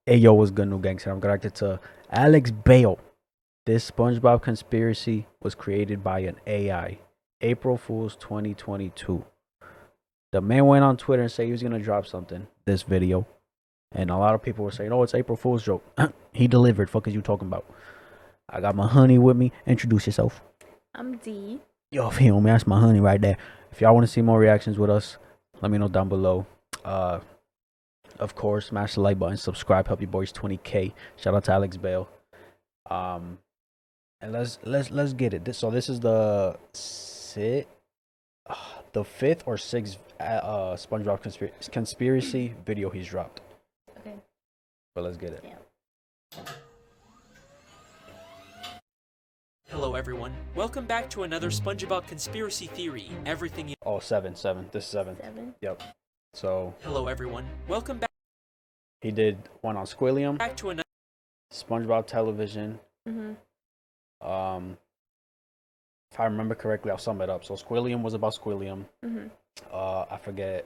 Hey yo, what's good, new gangster? I'm connected to Alex Bale. This SpongeBob conspiracy was created by an AI. April Fool's 2022. The man went on Twitter and said he was gonna drop something. This video, and a lot of people were saying, "Oh, it's April Fool's joke." He delivered. Fuck is you talking about? I got my honey with me. Introduce yourself. I'm D. Yo, feel me? That's my honey right there. If y'all want to see more reactions with us, let me know down below. Of course, smash the like button, subscribe, help your boys 20K. Shout out to Alex Bale. And let's get it. This is the fifth or sixth SpongeBob conspiracy video he's dropped. Okay. But let's get it. Yeah. Hello everyone, welcome back to another SpongeBob conspiracy theory. Everything you— Oh, seven. This is seven. Yep. So Hello everyone, welcome back he did one on Squilliam, to another SpongeBob television. If I remember correctly, I'll sum it up. So Squilliam was about Squilliam. I forget.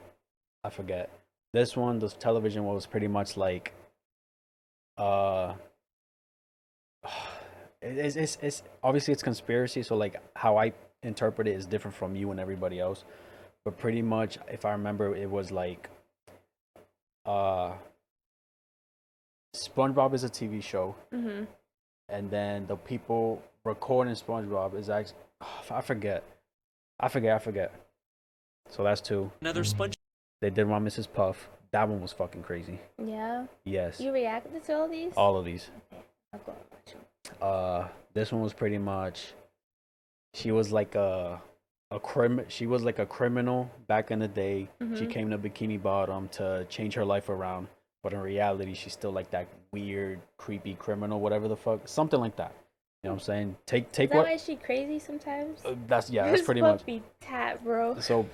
This one, the television was pretty much like it's obviously it's conspiracy, so like how I interpret it is different from you and everybody else. But pretty much, if I remember, it was like SpongeBob is a TV show, and then the people recording SpongeBob is actually I forget. So that's two. another Sponge. They did one Mrs. Puff. That one was fucking crazy. Yeah. Yes. You reacted to all these? All of these. Okay. I'll go watch them. This one was pretty much. She was like She was like a criminal back in the day. She came to Bikini Bottom to change her life around, but in reality, she's still like that weird, creepy criminal, whatever the fuck, something like that. You know what I'm saying? Take Is that what? why she crazy sometimes? That's This pretty much. puppy tat, bro. So,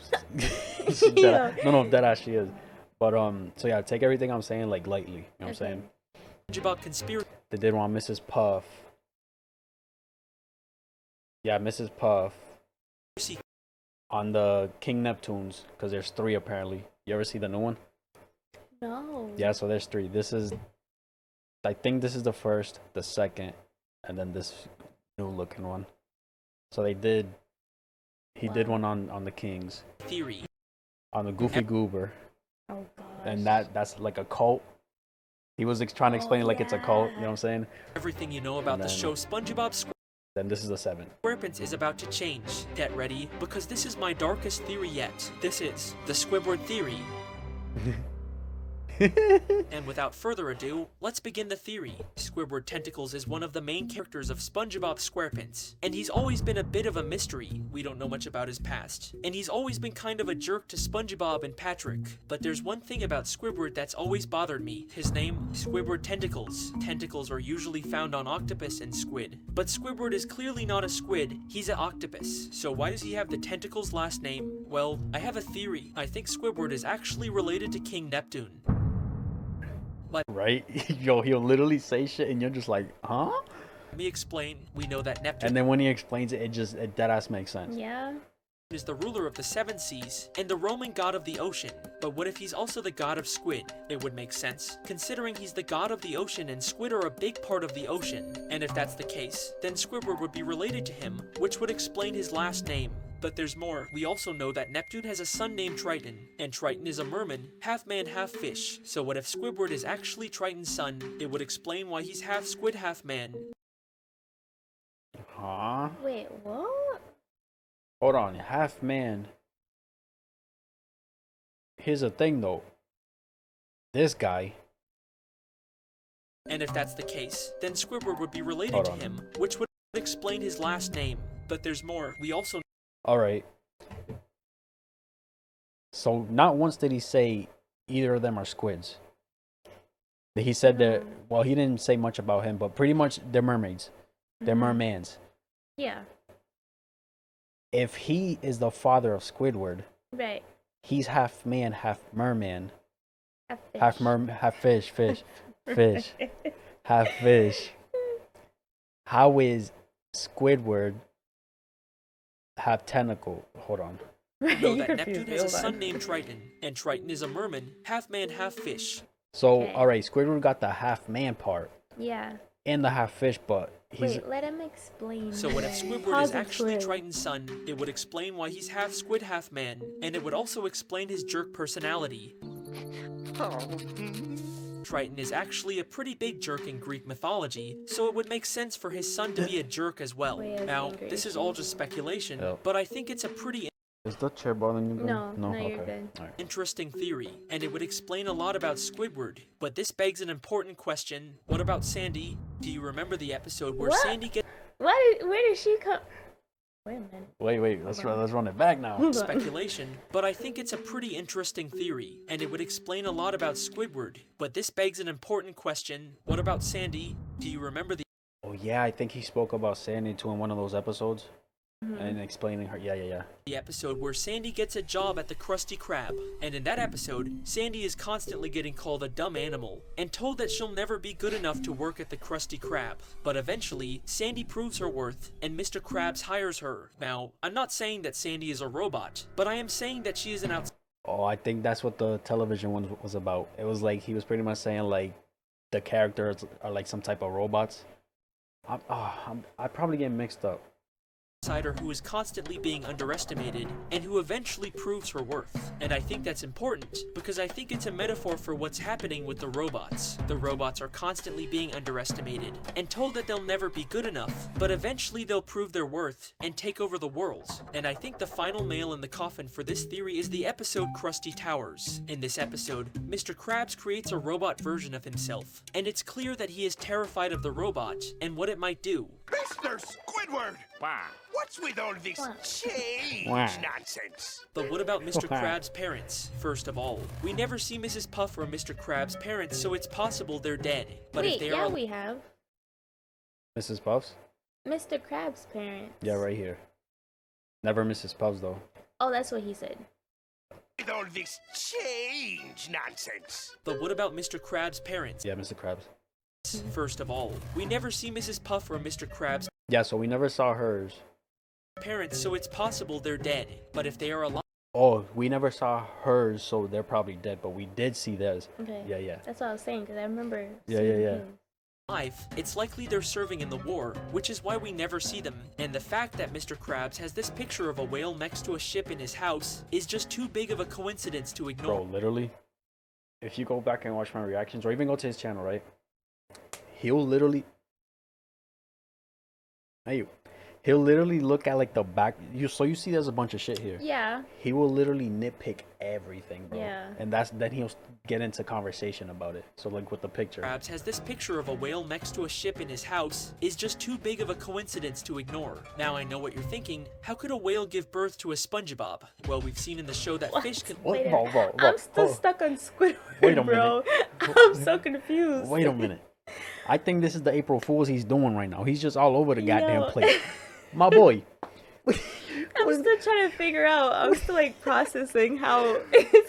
Yeah. no, that actually is. But so yeah, take everything I'm saying like lightly. You know what I'm saying? SpongeBob conspiracy. They did one on Mrs. Puff. Yeah, Mrs. Puff. On the King Neptunes, because there's three apparently. You ever see the new one? No. Yeah, so there's three. I think this is the first, the second, and then this new looking one. So he did one on the Kings. Theory. On the Goofy Goober. Oh gosh. And that's like a cult. He was trying to explain it like it's a cult, you know what I'm saying? Everything you know about the show SpongeBob Then this is the seventh. SquarePants is about to change. Get ready, because this is my darkest theory yet. This is the Squidward Theory. And without further ado, let's begin the theory. Squidward Tentacles is one of the main characters of SpongeBob SquarePants, and he's always been a bit of a mystery. We don't know much about his past, and he's always been kind of a jerk to SpongeBob and Patrick. But there's one thing about Squidward that's always bothered me. His name, Squidward Tentacles. Tentacles are usually found on octopus and squid, but Squidward is clearly not a squid, he's an octopus. So why does he have the Tentacles last name? Well, I have a theory. I think Squidward is actually related to King Neptune. Right? Yo, he'll literally say shit and you're just like, huh? Let me explain. We know that Neptune— And then when he explains it, it dead ass makes sense. Yeah. is the ruler of the seven seas and the Roman god of the ocean. But what if he's also the god of squid? It would make sense, considering he's the god of the ocean and squid are a big part of the ocean. And if that's the case, then Squidward would be related to him, which would explain his last name. But there's more. We also know that Neptune has a son named Triton, and Triton is a merman, half man, half fish. So what if Squidward is actually Triton's son? It would explain why he's half squid, half man. Huh? Wait, what? Hold on, half man. Here's the thing though. This guy. And if that's the case, then Squidward would be related to him, which would explain his last name. But there's more. We also— Alright. So not once did he say either of them are squids. He said that, well, he didn't say much about him, but pretty much they're mermaids. They're mermans. Yeah. If he is the father of Squidward, Right. he's half man, half merman. Half fish. Fish. Half fish. How is Squidward half tentacle? Hold on. know that Neptune has a son named Triton, and Triton is a merman, half man, half fish. So, Okay. all right, Squidward got the half man part Yeah. and the half fish, but he's Wait, let him explain. So what if Squidward is Pause it actually for him. Triton's son? It would explain why he's half squid, half man, and it would also explain his jerk personality. Triton is actually a pretty big jerk in Greek mythology, so it would make sense for his son to be a jerk as well. Wait, Now, angry. this is all just speculation, Yep. but I think it's a pretty Is the chair bothering you? No, no, okay. you're good. All right. interesting theory, and it would explain a lot about Squidward. But this begs an important question. What about Sandy? Do you remember the episode where What? Sandy gets Where did she come? Wait a minute. Wait, let's run it back now. Hold on. speculation, but I think it's a pretty interesting theory, and it would explain a lot about Squidward. But this begs an important question. What about Sandy? Do you remember the Oh yeah, I think he spoke about Sandy too in one of those episodes, Mhm. and explaining her. Yeah. episode where Sandy gets a job at the Krusty Krab? And in that episode, Sandy is constantly getting called a dumb animal and told that she'll never be good enough to work at the Krusty Krab. But eventually, Sandy proves her worth and Mr. Krabs hires her. Now, I'm not saying that Sandy is a robot, but I am saying that she is an Oh, I think that's what the television one was about. It was like he was pretty much saying like the characters are like some type of robots. I probably get mixed up. outsider who is constantly being underestimated and who eventually proves her worth. And I think that's important because I think it's a metaphor for what's happening with the robots. The robots are constantly being underestimated and told that they'll never be good enough, but eventually they'll prove their worth and take over the world. And I think the final nail in the coffin for this theory is the episode Krusty Towers. In this episode, Mr. Krabs creates a robot version of himself, and it's clear that he is terrified of the robot and what it might do. Mr. Squidward! Wow. What's with all this change Wow. nonsense? But what about Mr. Krabs' parents? First of all, we never see Mrs. Puff or Mr. Krabs' parents, so it's possible they're dead. But if Wait, they yeah, are we have Mrs. Puffs? Mr. Krabs' parents. Yeah, right here. Never Mrs. Puffs though. Oh, that's what he said. With all this change nonsense. But what about Mr. Krabs' parents? Yeah, Mr. Krabs. First of all, we never see Mrs. Puff or Mr. Krabs' Yeah, so we never saw hers. parents, so it's possible they're dead. But if they are alive, Oh, we never saw hers, so they're probably dead. But we did see theirs. Okay. Yeah. That's what I was saying because I remember. Yeah, seeing yeah. his. it's likely they're serving in the war, which is why we never see them. And the fact that Mr. Krabs has this picture of a whale next to a ship in his house is just too big of a coincidence to ignore. Bro, literally, if you go back and watch my reactions, or even go to his channel, right? He'll literally, he'll literally look at like the back. You see, there's a bunch of shit here. Yeah. He will literally nitpick everything, bro. Yeah. And then he'll get into conversation about it. So like with the picture. Krabs has this picture of a whale next to a ship in his house is just too big of a coincidence to ignore. Now I know what you're thinking. How could a whale give birth to a SpongeBob? Well, we've seen in the show that fish can. What? Wait a- Bro, I'm still hold- stuck on Squidward, Wait a bro. I'm so confused. Wait a minute. I think this is the April Fool's he's doing right now. He's just all over the goddamn Yo. place. My boy. I'm still trying to figure out. I'm still like processing how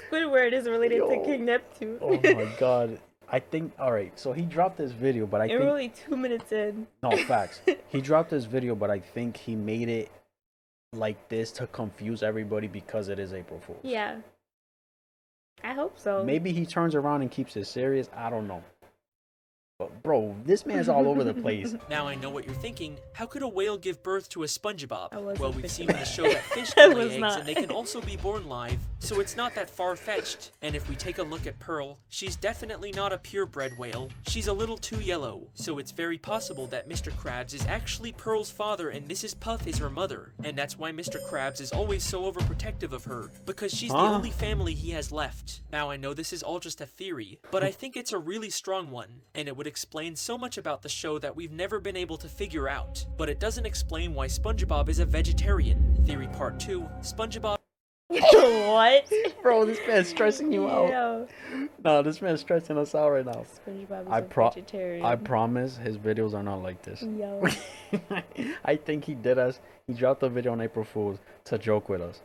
Squidward is related to Yo. King Neptune. Oh my god. I think, alright, so he dropped this video, but I And we're think, only 2 minutes in. no, facts. He dropped this video, but I think he made it like this to confuse everybody because it is April Fool's. Yeah. I hope so. Maybe he turns around and keeps it serious. I don't know. But bro, this man's all over the place. Now I know what you're thinking. How could a whale give birth to a SpongeBob? I wasn't Well, we've thinking seen in the that. show that fish I can lay was eggs not. and they can also be born live, so it's not that far-fetched. And if we take a look at Pearl, she's definitely not a purebred whale. She's a little too yellow, so it's very possible that Mr. Krabs is actually Pearl's father and Mrs. Puff is her mother. And that's why Mr. Krabs is always so overprotective of her, because she's the only family he has left. Now I know this is all just a theory, but I think it's a really strong one, and it would explain so much about the show that we've never been able to figure out. But it doesn't explain why SpongeBob is a vegetarian. Theory part 2, SpongeBob What? Bro, this man's stressing you out. Yo. No, this man's stressing us out right now. SpongeBob is I a vegetarian. I promise his videos are not like this. Yo. I think he dropped a video on April Fool's to joke with us.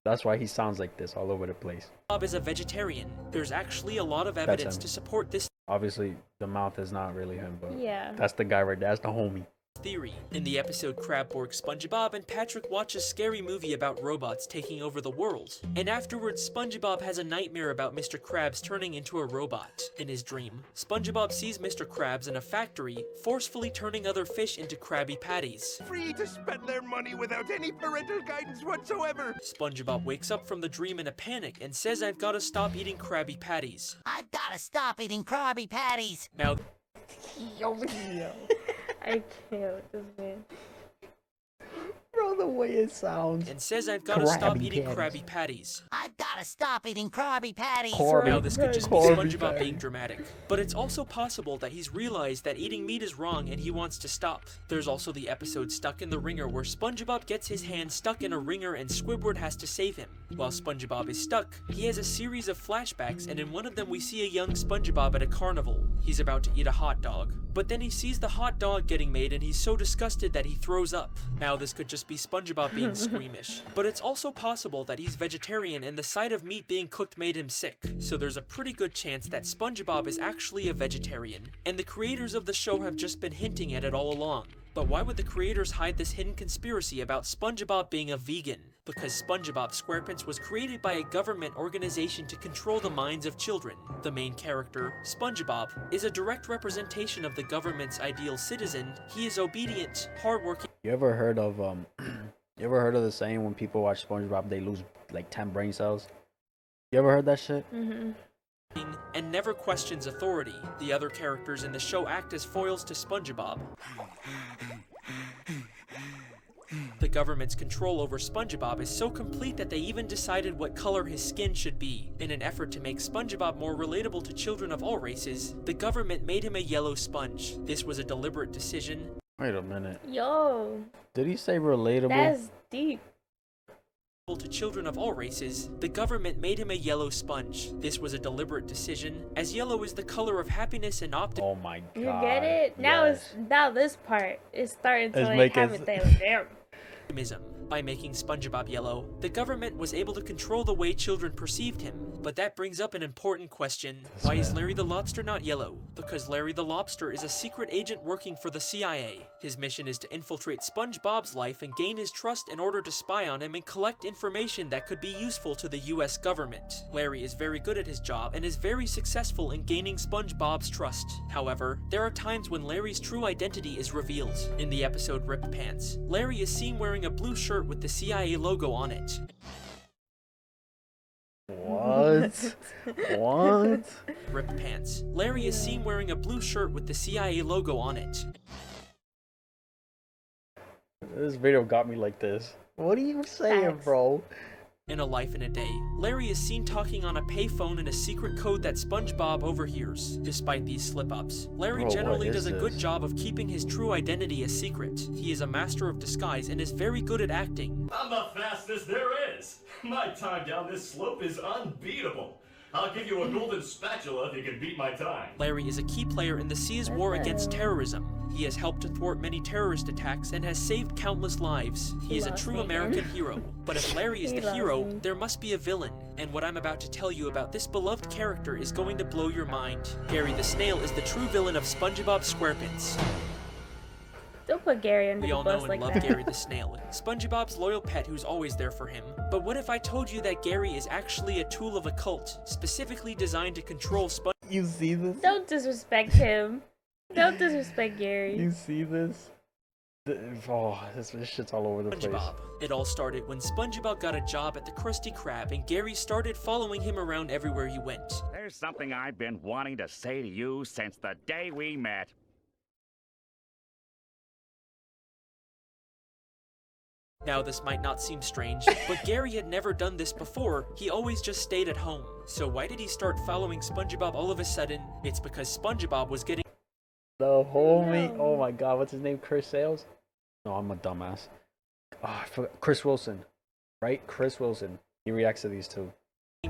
That's why he sounds like this all over the place. is a vegetarian. There's actually a lot of That's evidence him. to support this Obviously, the mouth is not really him, but Yeah. that's the guy right there. That's the homie. Theory. In the episode Crabborg, SpongeBob and Patrick watch a scary movie about robots taking over the world, and afterwards SpongeBob has a nightmare about Mr. Krabs turning into a robot. In his dream, SpongeBob sees Mr. Krabs in a factory, forcefully turning other fish into Krabby Patties. Free to spend their money without any parental guidance whatsoever. SpongeBob wakes up from the dream in a panic and says, "I've gotta stop eating Krabby Patties." I've gotta stop eating Krabby Patties. Now, I can't with this man. Bro, the way it sounds. and says, "I've gotta stop Krabby eating Patties. Krabby Patties." I've gotta stop eating Krabby Patties. Now this could just be Krabby SpongeBob Patty. being dramatic, but it's also possible that he's realized that eating meat is wrong and he wants to stop. There's also the episode Stuck in the Ringer where SpongeBob gets his hand stuck in a ringer and Squidward has to save him. While SpongeBob is stuck, he has a series of flashbacks, and in one of them we see a young SpongeBob at a carnival. He's about to eat a hot dog, but then he sees the hot dog getting made and he's so disgusted that he throws up. Now this could just be SpongeBob being squeamish, but it's also possible that he's vegetarian and the sight of meat being cooked made him sick, so there's a pretty good chance that SpongeBob is actually a vegetarian, and the creators of the show have just been hinting at it all along. But why would the creators hide this hidden conspiracy about SpongeBob being a vegan? Because SpongeBob SquarePants was created by a government organization to control the minds of children. The main character, SpongeBob, is a direct representation of the government's ideal citizen. He is obedient, hardworking, You ever heard of you ever heard of the saying when people watch SpongeBob they lose like 10 brain cells? You ever heard that shit? and never questions authority. The other characters in the show act as foils to SpongeBob. The government's control over SpongeBob is so complete that they even decided what color his skin should be. In an effort to make SpongeBob more relatable to children of all races, the government made him a yellow sponge. This was a deliberate decision. Wait a minute. Yo, Did he say relatable? that's deep. To children of all races, the government made him a yellow sponge. This was a deliberate decision, as yellow is the color of happiness and optimism. Oh my god. You get it? Now yes. now this part is starting to It's like making have it there. Damn. By making SpongeBob yellow, the government was able to control the way children perceived him. But that brings up an important question. Why is Larry the Lobster not yellow? Because Larry the Lobster is a secret agent working for the CIA. His mission is to infiltrate SpongeBob's life and gain his trust in order to spy on him and collect information that could be useful to the US government. Larry is very good at his job and is very successful in gaining SpongeBob's trust. However, there are times when Larry's true identity is revealed. In the episode Rip Pants, Larry is seen wearing a blue shirt with the CIA logo on it. What? What? Rip Pants. Larry is seen wearing a blue shirt with the CIA logo on it. This video got me like this. What are you saying, Facts. bro? In A Life in a Day, Larry is seen talking on a payphone in a secret code that SpongeBob overhears. Despite these slip-ups, Larry Bro, generally what does is a good this? job of keeping his true identity a secret. He is a master of disguise and is very good at acting. I'm the fastest there is. My time down this slope is unbeatable. I'll give you a golden spatula if you can beat my time. Larry is a key player in the SEA's war against terrorism. He has helped to thwart many terrorist attacks and has saved countless lives. He is a loves true me, American hero. But if Larry is He the loves hero, me. there must be a villain. And what I'm about to tell you about this beloved character is going to blow your mind. Gary the Snail is the true villain of SpongeBob SquarePants. Don't put Gary under We the all know bus and like love that. Gary the Snail, SpongeBob's loyal pet who's always there for him. But what if I told you that Gary is actually a tool of a cult, specifically designed to control You see this? Don't disrespect him. Don't disrespect Gary. You see this? Oh, this shit's all over the place. SpongeBob? It all started when SpongeBob got a job at the Krusty Krab and Gary started following him around everywhere he went. There's something I've been wanting to say to you since the day we met. Now this might not seem strange, but Gary had never done this before. He always just stayed at home. So why did he start following SpongeBob all of a sudden? It's because SpongeBob was getting The homie. No. Oh my god, what's his name? Chris Sales? No, I'm a dumbass. Oh, I forgot. Chris Wilson. Right? Chris Wilson. He reacts to these two.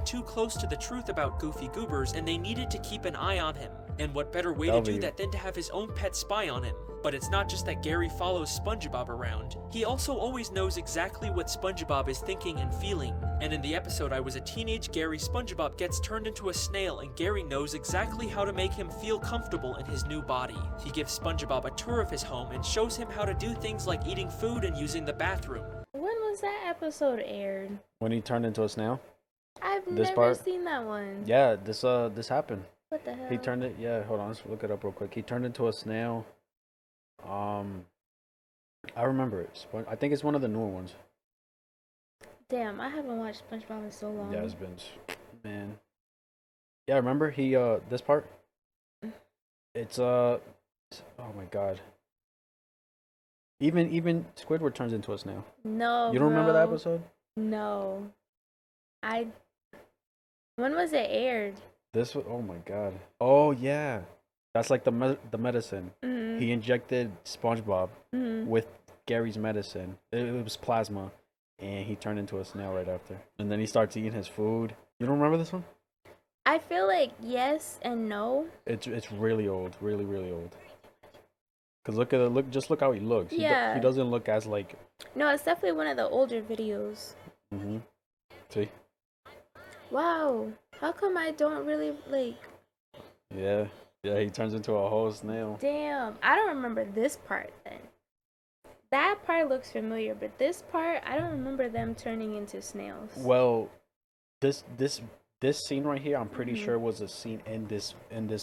too close to the truth about Goofy Goobers and they needed to keep an eye on him. And what better way to do that than to have his own pet spy on him? But it's not just that Gary follows SpongeBob around. He also always knows exactly what SpongeBob is thinking and feeling. And in the episode I Was a Teenage Gary, SpongeBob gets turned into a snail and Gary knows exactly how to make him feel comfortable in his new body. He gives SpongeBob a tour of his home and shows him how to do things like eating food and using the bathroom. When was that episode aired? When he turned into a snail? I've This never part? seen that one. Yeah, this happened. What the hell? He turned it. Yeah, hold on. Let's look it up real quick. He turned into a snail. I remember it. I think it's one of the newer ones. Damn, I haven't watched SpongeBob in so long. Yeah, it's been, man. Yeah, remember he this part? It's oh my god. Even Squidward turns into a snail. No, You don't remember that bro. episode? No. When was it aired? This was, oh my god. Oh yeah. That's like the medicine. Mm-hmm. He injected SpongeBob Mm-hmm. with Gary's medicine. It was plasma, and he turned into a snail right after. And then he starts eating his food. You don't remember this one? I feel like yes and no. It's really old, really old. Cause look at it, just look how he looks. Yeah. He doesn't look as like. No, it's definitely one of the older videos. Mhm. See. Wow. How come I don't really like? Yeah. Yeah. He turns into a whole snail. Damn, I don't remember this part then. That part looks familiar, but this part, I don't remember them turning into snails. Well, this scene right here, I'm pretty Mhm. sure was a scene in this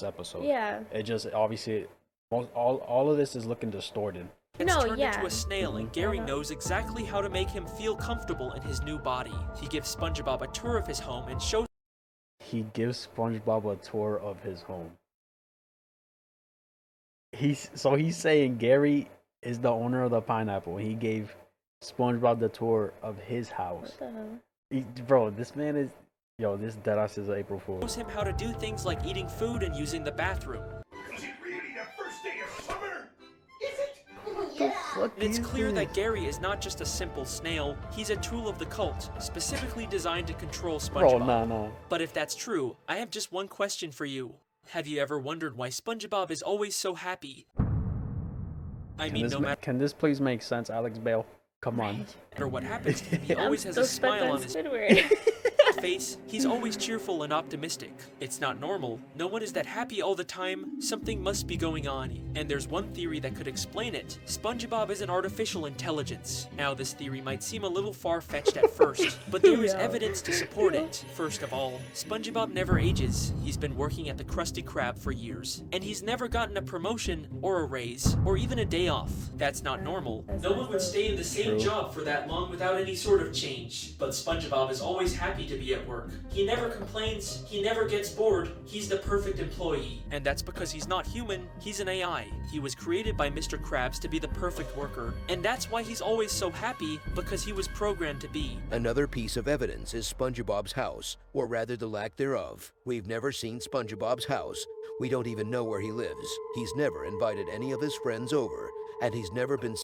episode. Yeah. It just obviously all of this is looking distorted. Gets No, turned yeah. into a snail and Gary knows exactly how to make him feel comfortable in his new body. He gives SpongeBob a tour of his home and shows He gives SpongeBob a tour of his home. He's saying Gary is the owner of the pineapple. He gave SpongeBob the tour of his house. What the hell? Bro, this man is this deadass is April Fool. him how to do things like eating food and using the bathroom. Is it really the first day of summer? Is it? And it's clear that Gary is not just a simple snail, he's a tool of the cult, specifically designed to control SpongeBob. Bro, no. But if that's true, I have just one question for you. Have you ever wondered why SpongeBob is always so happy? I mean, no matter Can this please make sense, Alex Bale? Come on. what happens to him, he always has I'm a still stuck smile on on his Squidward. face. He's always cheerful and optimistic. It's not normal. No one is that happy all the time. Something must be going on. And there's one theory that could explain it. SpongeBob is an artificial intelligence. Now, this theory might seem a little far-fetched at first, but there is evidence to support it. First of all, SpongeBob never ages. He's been working at the Krusty Krab for years, and he's never gotten a promotion or a raise or even a day off. That's not normal. No one would stay in the same job for that long without any sort of change. But SpongeBob is always happy to be at work. He never complains, he never gets bored, he's the perfect employee. And that's because he's not human, he's an AI. He was created by Mr. Krabs to be the perfect worker. And that's why he's always so happy, because he was programmed to be. Another piece of evidence is SpongeBob's house, or rather the lack thereof. We've never seen SpongeBob's house. We don't even know where he lives. He's never invited any of his friends over, and he's never been.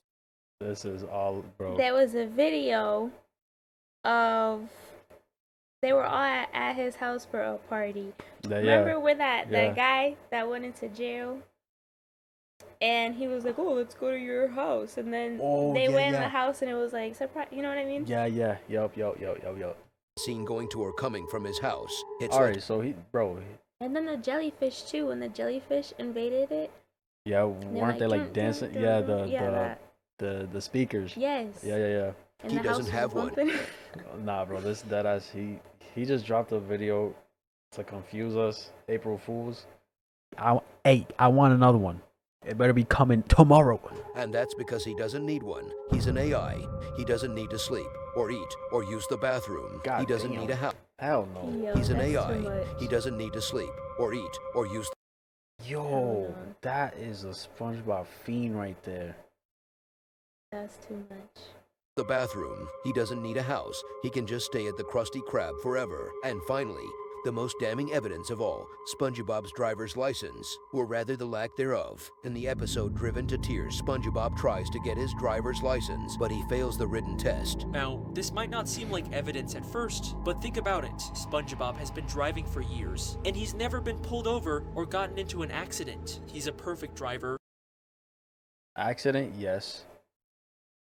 This is all, bro. There was a video of they were all at his house for a party. Remember where that guy that went into jail? And he was like, "Oh, let's go to your house." And then they went in the house, and it was like surprise. You know what I mean? Yeah. Yup. Seen going to or coming from his house. It's All like right, so bro. And then the jellyfish too. When the jellyfish invaded it. Yeah, weren't they like dancing? Yeah, the speakers. Yes. Yeah. And He the doesn't house have was one. bumping. Nah, bro, this deadass. He just dropped a video to confuse us, April Fools. I want another one. It better be coming tomorrow. And that's because he doesn't need one. He's an AI. He doesn't need to sleep, or eat, or use the bathroom. God he doesn't damn. need a house. Hell no. Yo, He's an that's too AI. much. He doesn't need to sleep, or eat, or use Yo, that is a SpongeBob fiend right there. That's too much. the bathroom. He doesn't need a house. He can just stay at the Krusty Krab forever. And finally, The most damning evidence of all, SpongeBob's driver's license, or rather the lack thereof. In the episode Driven to Tears, SpongeBob tries to get his driver's license, but he fails the written test. Now, this might not seem like evidence at first, but think about it. SpongeBob has been driving for years, and he's never been pulled over or gotten into an accident. He's a perfect driver. Accident, yes.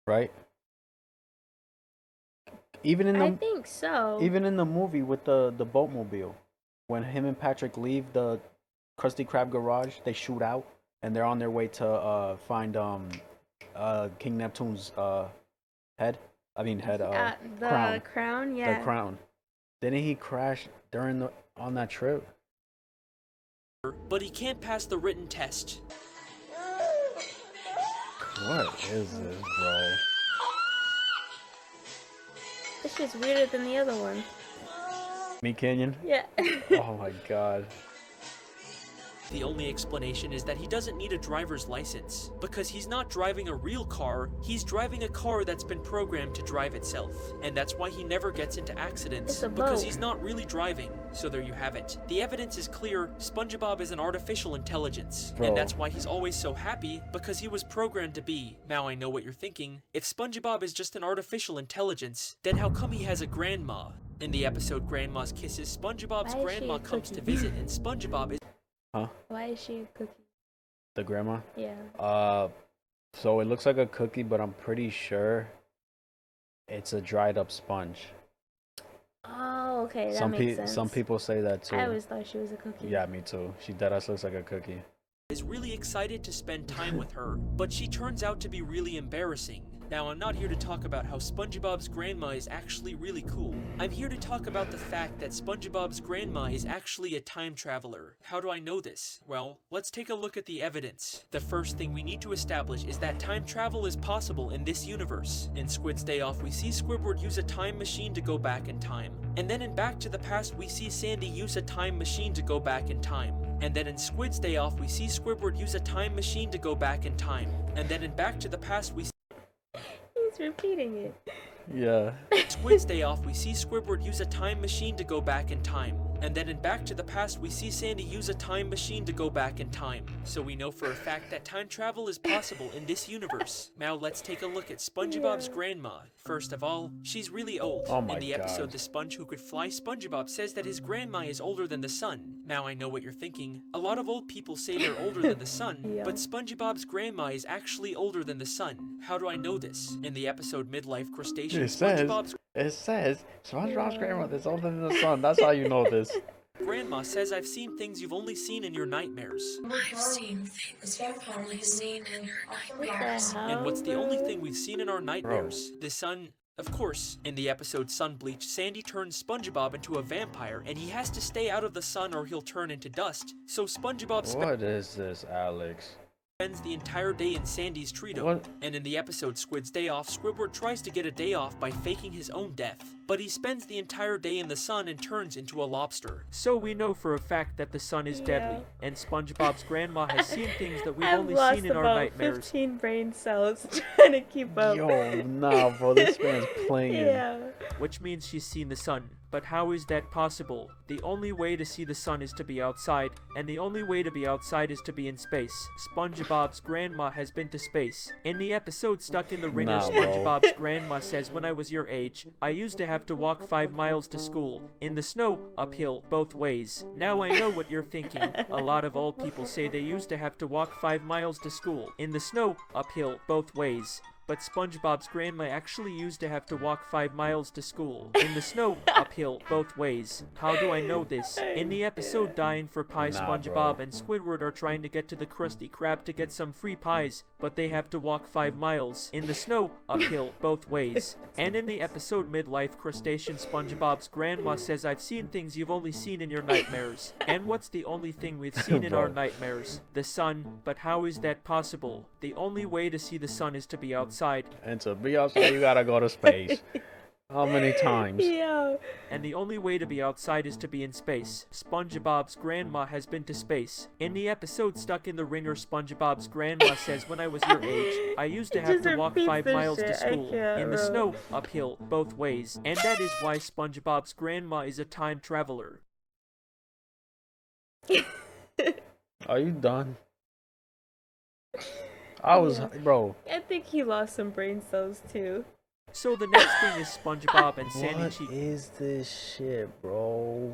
Right? Even in the, I think so. Even in the movie with the boatmobile, when him and Patrick leave the Krusty Krab garage, they shoot out and they're on their way to find King Neptune's head. I mean head the crown, yeah. The crown. Didn't he crash on that trip? But he can't pass the written test. What is this, bro? It's just weirder than the other one. Meat Canyon? Yeah. Oh my god. The only explanation is that he doesn't need a driver's license, because he's not driving a real car, he's driving a car that's been programmed to drive itself. And that's why he never gets into accidents, because he's not really driving. So there you have it. The evidence is clear, SpongeBob is an artificial intelligence. Bro. And that's why he's always so happy, because he was programmed to be. Now I know what you're thinking. If SpongeBob is just an artificial intelligence, then how come he has a grandma? In the episode Grandma's Kisses, SpongeBob's grandma comes to visit, and SpongeBob is... Huh? Why is she a cookie? The grandma? Yeah. So it looks like a cookie, but I'm pretty sure it's a dried up sponge. Oh, okay, that makes sense. Some people say that too. I always thought she was a cookie. Yeah, me too. She deadass looks like a cookie. Is really excited to spend time with her, but she turns out to be really embarrassing. Now, I'm not here to talk about how SpongeBob's grandma is actually really cool. I'm here to talk about the fact that SpongeBob's grandma is actually a time traveler. How do I know this? Well, let's take a look at the evidence. The first thing we need to establish is that time travel is possible in this universe. In Squid's Day Off, we see Squidward use a time machine to go back in time. And then in Back to the Past, we see Sandy use a time machine to go back in time. And then in Squid's Day Off, we see Squidward use a time machine to go back in time. And then in Back to the Past, we He's repeating it. Yeah. Squid's Day Off, we see Squidward use a time machine to go back in time. And then in Back to the Past, we see Sandy use a time machine to go back in time. So we know for a fact that time travel is possible in this universe. Now let's take a look at SpongeBob's grandma. First of all, she's really old. Oh my in the God. episode The Sponge Who Could Fly, SpongeBob says that his grandma is older than the sun. Now I know what you're thinking. A lot of old people say they're older than the sun, Yeah. but SpongeBob's grandma is actually older than the sun. How do I know this? In the episode Midlife Crustacean, It says SpongeBob's grandma is older than the sun. That's how you know this. Grandma says, I've seen things you've only seen in your nightmares. I've seen things you've only seen in your nightmares. And what's the only thing we've seen in our nightmares? The sun. Of course, in the episode Sun Bleach, Sandy turns SpongeBob into a vampire, and he has to stay out of the sun or he'll turn into dust. So SpongeBob What is this, Alex? spends the entire day in Sandy's tree dome. What? And in the episode Squid's Day Off, Squidward tries to get a day off by faking his own death. But he spends the entire day in the sun and turns into a lobster. So we know for a fact that the sun is deadly, and SpongeBob's grandma has seen things that we've only seen in our nightmares. 15 brain cells trying to keep up. Yo, nah, bro, this man's playing. Yeah. Which means she's seen the sun. But how is that possible? The only way to see the sun is to be outside, and the only way to be outside is to be in space. SpongeBob's grandma has been to space. In the episode Stuck in the Ringer, Nah, bro. SpongeBob's grandma says, when I was your age, I used to have to walk 5 miles to school. In the snow, uphill, both ways. Now I know what you're thinking. A lot of old people say they used to have to walk 5 miles to school. In the snow, uphill, both ways. But SpongeBob's grandma actually used to have to walk 5 miles to school. In the snow, uphill, both ways. How do I know this? In the episode Dying for Pie, Nah, SpongeBob bro. and Squidward are trying to get to the Krusty Krab to get some free pies, but they have to walk 5 miles. In the snow, uphill, both ways. And in the episode Midlife Crustacean, SpongeBob's grandma says, I've seen things you've only seen in your nightmares. And what's the only thing we've seen in our nightmares? The sun. But how is that possible? The only way to see the sun is to be outside. And to be outside, you gotta go to space. How many times? Yeah. And the only way to be outside is to be in space. SpongeBob's grandma has been to space. In the episode Stuck in the Ringer, SpongeBob's grandma says, when I was your age, I used to have Just to walk repeat 5 this miles to shit. I school. can't, In the bro. snow, uphill, both ways. And that is why SpongeBob's grandma is a time traveler. Are you done? I was, bro. I think he lost some brain cells too. So the next thing is SpongeBob and Sandy. What is this shit, bro?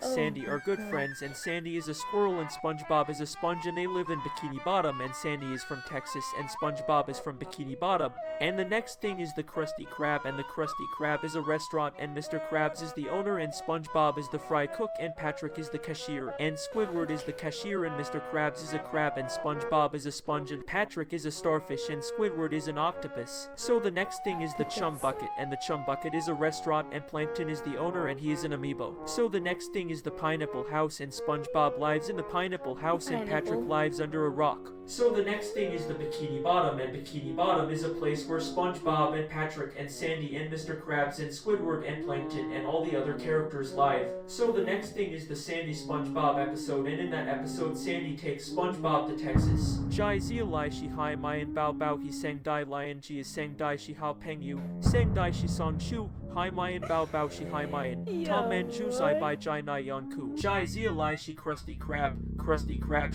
Sandy are good friends, and Sandy is a squirrel and SpongeBob is a sponge, and they live in Bikini Bottom, and Sandy is from Texas and SpongeBob is from Bikini Bottom. And the next thing is the Krusty Krab, and the Krusty Krab is a restaurant, and Mr. Krabs is the owner, and SpongeBob is the fry cook, and Patrick is the cashier, and Squidward is the cashier, and Mr. Krabs is a crab, and SpongeBob is a sponge, and Patrick is a starfish, and Squidward is an octopus. So the next thing is the Chum Bucket, and the Chum Bucket is a restaurant, and Plankton is the owner, and he is an amiibo. So the next thing is the Pineapple House, and SpongeBob lives in the Pineapple House, and Patrick lives under a rock. So the next thing is the Bikini Bottom, and Bikini Bottom is a place where SpongeBob and Patrick and Sandy and Mr. Krabs and Squidward and Plankton and all the other characters live. So the next thing is the Sandy SpongeBob episode, and in that episode Sandy takes SpongeBob to Texas. Jai Zia Lai Shi Hai Mayan Bao Bao He Sang Dai Lion Ji is Sang Dai Shi Hao Peng Yu Sang Dai Shi Song Chu Hai Mayan Bao Bao Shi Hai Mayan Tom Man Chu Zai Bai Jai Nai Yon Ku Jai Zia Lai Shi Krusty Krab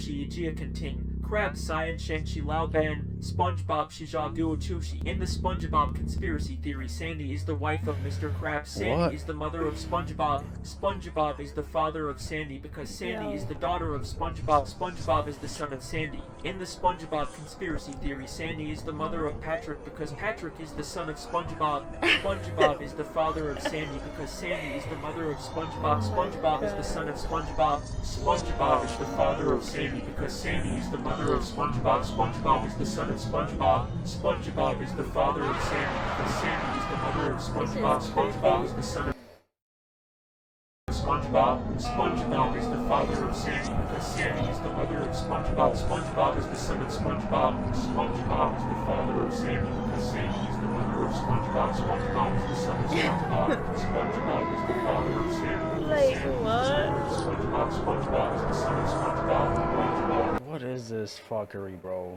Shi Jia Conting Crab Science Shang Shi Lao Ban SpongeBob Shi Jia Guo Chu Shi. In the SpongeBob conspiracy theory, Sandy is the wife of Mr. Krabs. Sandy is the mother of SpongeBob. SpongeBob is the father of Sandy because Sandy is the daughter of SpongeBob. SpongeBob is the son of Sandy. In the SpongeBob conspiracy theory, Sandy is the mother of Patrick because Patrick is the son of SpongeBob. SpongeBob is the father of Sandy because Sandy is the mother of SpongeBob. SpongeBob is the son of SpongeBob. SpongeBob is the father of Sandy because Sandy is the mother of SpongeBob. SpongeBob is the son of SpongeBob. SpongeBob is the father of Sandy because Sandy is the mother of SpongeBob. SpongeBob is the son of SpongeBob. SpongeBob is the father of Sandy because Sandy is the mother of SpongeBob. SpongeBob is the son of SpongeBob. SpongeBob is the father of Sandy because Sandy is the mother of SpongeBob. SpongeBob is the son of SpongeBob. SpongeBob is the father of Sandy. Like what? SpongeBob is the son of SpongeBob. What is this fuckery, bro?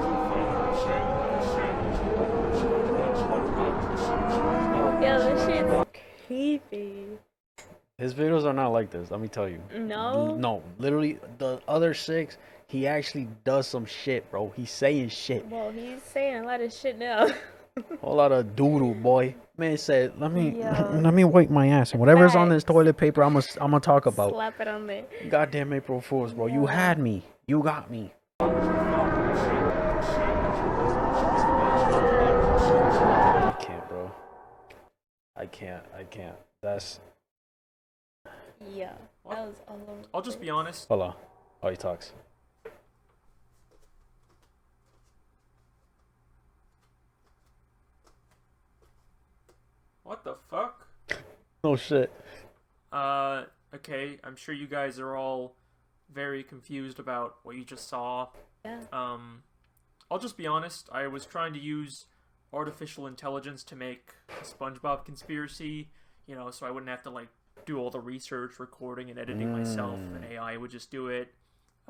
Yo, this shit's creepy. His videos are not like this, let me tell you. No? No, literally, the other 6, he actually does some shit, bro. He's saying shit. Well, he's saying a lot of shit now. A lot of doodle, boy. Man said, let me wipe my ass. And whatever's on this toilet paper, I'm gonna talk about. Slap it on there. Goddamn April Fools, bro. You had me. You got me. I can't, bro. I can't. That's... Yeah, that was all over. I'll just be honest. Hold on. Oh, he talks. What the fuck? Oh shit. Okay, I'm sure you guys are all very confused about what you just saw. Yeah. I'll just be honest, I was trying to use artificial intelligence to make a SpongeBob conspiracy, you know, so I wouldn't have to, like, do all the research, recording, and editing myself, and AI would just do it.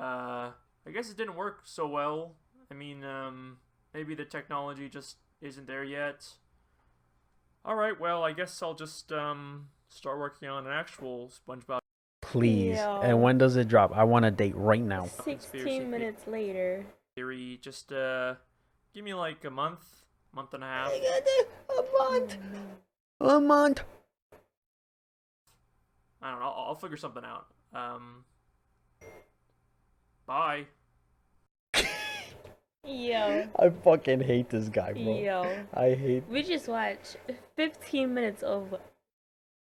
I guess it didn't work so well. I mean, maybe the technology just isn't there yet. Alright, well, I guess I'll just, start working on an actual SpongeBob. Please. Yo. And when does it drop? I want a date right now. 16 minutes later. Theory, just, give me, like, a month and a half. A month. I don't know, I'll figure something out. Bye. Yo. I fucking hate this guy, bro. Yo. I hate... We just watched 15 minutes of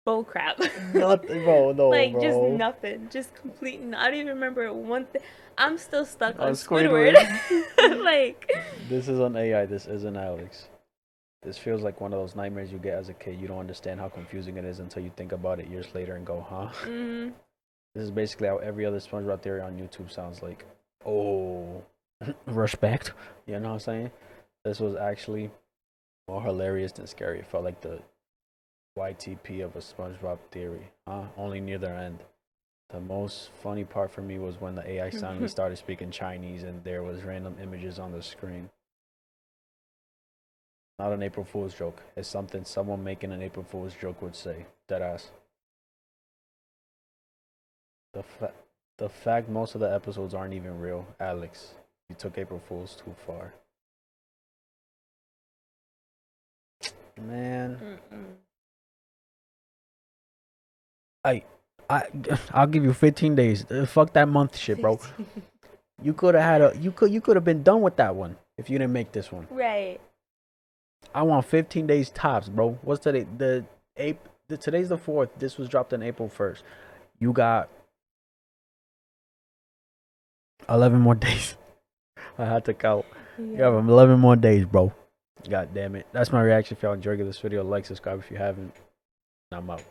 bullcrap. Nothing, bro. No, like, bro. just nothing. Just complete... I don't even remember one thing. I'm still stuck on Squidward. Like... This is on AI. This isn't Alex. This feels like one of those nightmares you get as a kid. You don't understand how confusing it is until you think about it years later and go, huh? Mm-hmm. This is basically how every other SpongeBob theory on YouTube sounds like. Oh, respect. You know what I'm saying? This was actually more hilarious than scary. It felt like the YTP of a SpongeBob theory, huh? Only near their end. The most funny part for me was when the AI suddenly started speaking Chinese and there was random images on the screen. Not an April Fool's joke. It's something someone making an April Fool's joke would say. Deadass. The fact most of the episodes aren't even real, Alex. You took April Fool's too far. Man. I'll give you 15 days. Fuck that month shit, bro. You could have had you could have been done with that one if you didn't make this one. Right. I want 15 days tops, bro. What's today? Today's the 4th. This was dropped on April 1st. You got 11 more days. I had to count. Yeah. You have 11 more days, bro. God damn it. That's my reaction. If y'all enjoyed this video, like, subscribe if you haven't. I'm out.